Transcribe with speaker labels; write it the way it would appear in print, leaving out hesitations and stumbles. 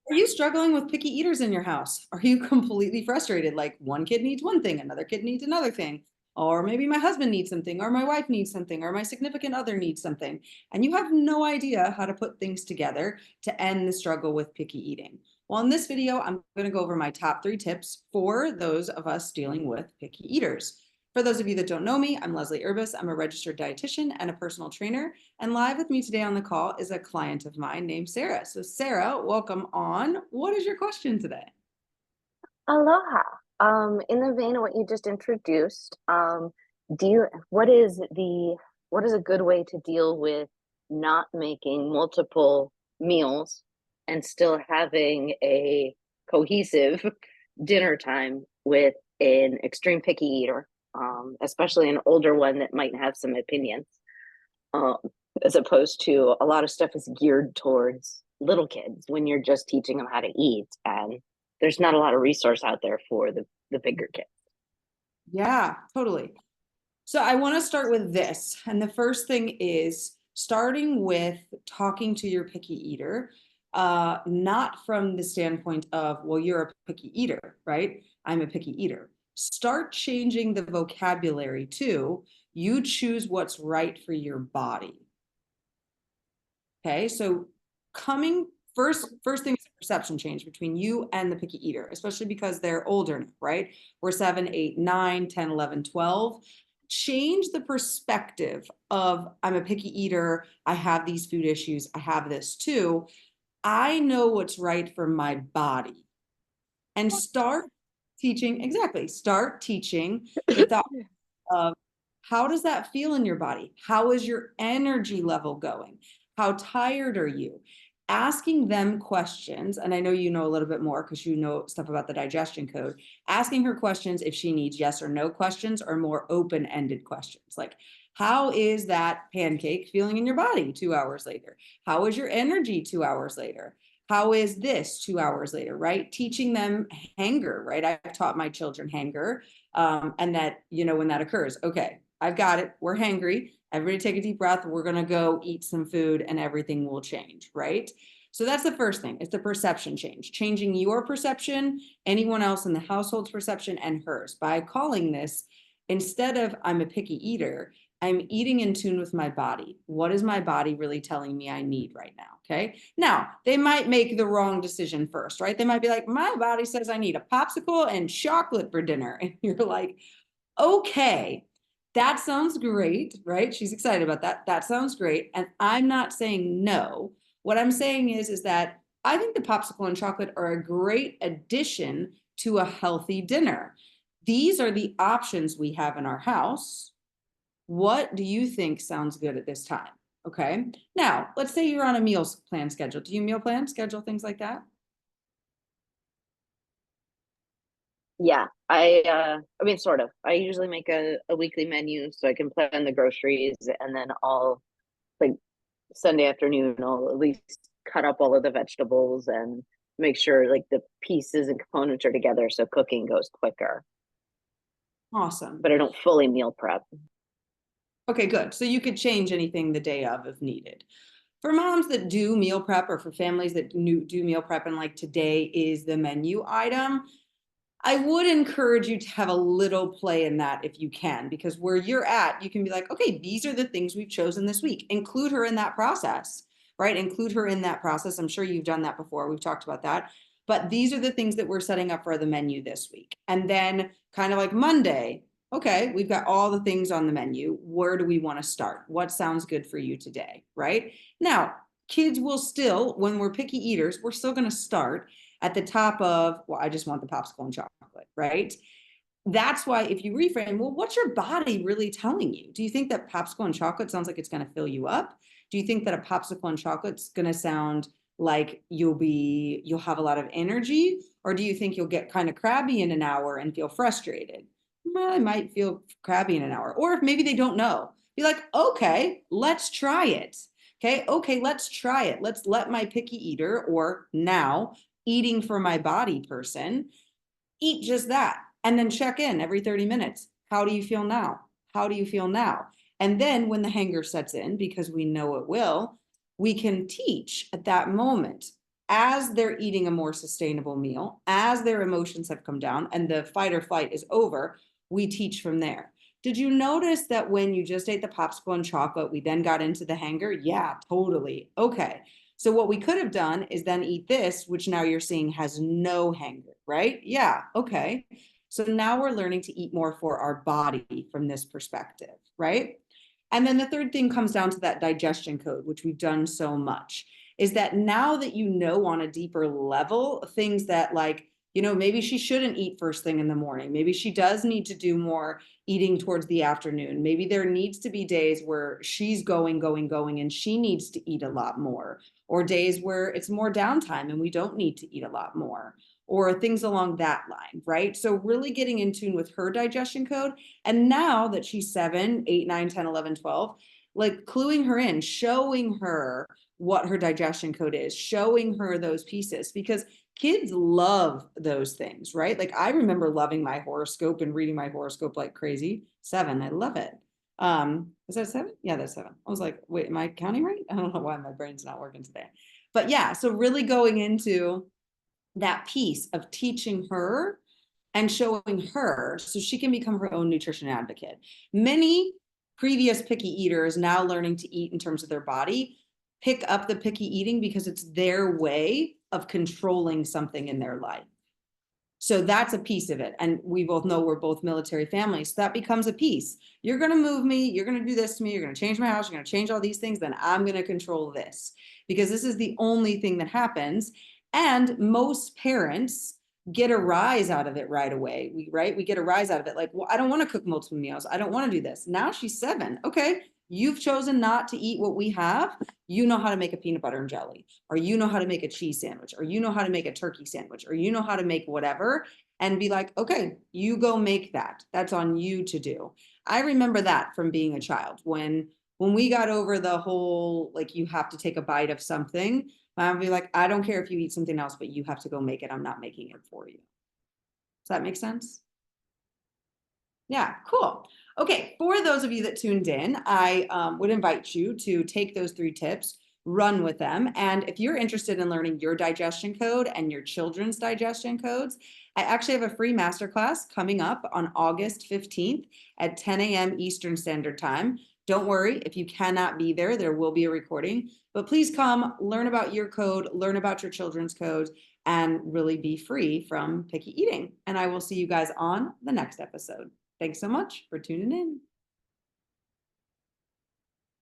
Speaker 1: Are you struggling with picky eaters in your house? Are you completely frustrated? Like one kid needs one thing, another kid needs another thing, or maybe my husband needs something, or my wife needs something, or my significant other needs something, and you have no idea how to put things together to end the struggle with picky eating. Well, in this video, I'm going to go over my top 3 tips for those of us dealing with picky eaters. For those of you that don't know me, I'm Leslie Urbis. I'm a registered dietitian and a personal trainer. And live with me today on the call is a client of mine named Sarah. So Sarah, welcome on. What is your question today?
Speaker 2: Aloha. In the vein of what you just introduced, do you what is a good way to deal with not making multiple meals and still having a cohesive dinner time with an extreme picky eater, especially an older one that might have some opinions, um, as opposed to a lot of stuff is geared towards little kids when you're just teaching them how to eat, and there's not a lot of resource out there for the bigger kids.
Speaker 1: Yeah, totally. So I want to start with this. And the first thing is starting with talking to your picky eater, not from the standpoint of, well, you're a picky eater, right? I'm a picky eater. Start changing the vocabulary to you choose what's right for your body. Okay, so coming first thing is a perception change between you and the picky eater, especially because they're older now, right? We're 7, 8, 9, 10, 11, 12. Change the perspective of I'm a picky eater, I have these food issues, I have this too. I know what's right for my body. And start teaching the thought of how does that feel in your body? How is your energy level going? How tired are you? Asking them questions, and I know you know a little bit more because you know stuff about the digestion code. Asking her questions if she needs yes or no questions or more open-ended questions. Like, how is that pancake feeling in your body 2 hours later? How is your energy 2 hours later? How is this 2 hours later, right? Teaching them hanger, right? I've taught my children hanger, and that, when that occurs, okay, I've got it. We're hangry. Everybody take a deep breath. We're going to go eat some food and everything will change, right? So that's the first thing. It's the perception change, changing your perception, anyone else in the household's perception, and hers by calling this, instead of I'm a picky eater, I'm eating in tune with my body. What is my body really telling me I need right now? Okay. Now, they might make the wrong decision first, right? They might be like, my body says I need a popsicle and chocolate for dinner. And you're like, okay, that sounds great, right? She's excited about that. That sounds great. And I'm not saying no. What I'm saying is that I think the popsicle and chocolate are a great addition to a healthy dinner. These are the options we have in our house. What do you think sounds good at this time? Okay. Now, let's say you're on a meals plan schedule. Do you meal plan schedule things like that?
Speaker 2: Yeah, I mean, sort of. I usually make a weekly menu so I can plan the groceries, and then I'll, like, Sunday afternoon, I'll at least cut up all of the vegetables and make sure like the pieces and components are together so cooking goes quicker.
Speaker 1: Awesome.
Speaker 2: But I don't fully meal prep.
Speaker 1: Okay, good. So you could change anything the day of if needed. For moms that do meal prep or for families that do meal prep and like today is the menu item, I would encourage you to have a little play in that if you can, because where you're at, you can be like, okay, these are the things we've chosen this week. Include her in that process, right? Include her in that process. I'm sure you've done that before. We've talked about that. But these are the things that we're setting up for the menu this week. And then kind of like Monday, okay, we've got all the things on the menu. Where do we want to start? What sounds good for you today, right? Now, kids will still, when we're picky eaters, we're still going to start at the top of, well, I just want the popsicle and chocolate, right? That's why if you reframe, well, what's your body really telling you? Do you think that popsicle and chocolate sounds like it's going to fill you up? Do you think that a popsicle and chocolate's going to sound like you'll have a lot of energy? Or do you think you'll get kind of crabby in an hour and feel frustrated? Well, I might feel crabby in an hour. Or if maybe they don't know, be like, okay, let's try it. Okay, let's try it. Let's let my picky eater, or now eating for my body person, eat just that. And then check in every 30 minutes. How do you feel now? How do you feel now? And then when the hanger sets in, because we know it will, we can teach at that moment. as they're eating a more sustainable meal, as their emotions have come down and the fight or flight is over, we teach from there. Did you notice that when you just ate the popsicle and chocolate, we then got into the hanger? Yeah, totally. Okay. So what we could have done is then eat this, which now you're seeing has no hanger, right? Yeah, okay. So now we're learning to eat more for our body from this perspective, right? And then the third thing comes down to that digestion code, which we've done so much, is that now that you know on a deeper level, things that like, maybe she shouldn't eat first thing in the morning. Maybe she does need to do more eating towards the afternoon. Maybe there needs to be days where she's going, and she needs to eat a lot more, or days where it's more downtime and we don't need to eat a lot more, or things along that line, right? So really getting in tune with her digestion code. And now that she's 7, 8, 9, 10, 11, 12, like cluing her in, showing her what her digestion code is, showing her those pieces, because kids love those things, right? Like I remember loving my horoscope and reading my horoscope like crazy. 7, I love it. Is that 7? Yeah, that's 7. I was like, wait, am I counting right? I don't know why my brain's not working today. But yeah, so really going into that piece of teaching her and showing her so she can become her own nutrition advocate. Many previous picky eaters now learning to eat in terms of their body pick up the picky eating because it's their way of controlling something in their life. So that's a piece of it. And we both know we're both military families. So that becomes a piece. You're going to move me. You're going to do this to me. You're going to change my house. You're going to change all these things. Then I'm going to control this because this is the only thing that happens. And most parents get a rise out of it right away. We get a rise out of it. Like, well, I don't want to cook multiple meals. I don't want to do this. Now she's 7. Okay. You've chosen not to eat what we have. You know how to make a peanut butter and jelly, or you know how to make a cheese sandwich, or you know how to make a turkey sandwich, or you know how to make whatever, and be like, okay, you go make that. That's on you to do. I remember that from being a child when we got over the whole, like, you have to take a bite of something, my mom would be like, I don't care if you eat something else, but you have to go make it. I'm not making it for you. Does that make sense? Yeah, cool. Okay, for those of you that tuned in, I would invite you to take those 3 tips, run with them. And if you're interested in learning your digestion code and your children's digestion codes, I actually have a free masterclass coming up on August 15th at 10 a.m. Eastern Standard Time. Don't worry, if you cannot be there, there will be a recording. But please come, learn about your code, learn about your children's codes, and really be free from picky eating. And I will see you guys on the next episode. Thanks so much for tuning in.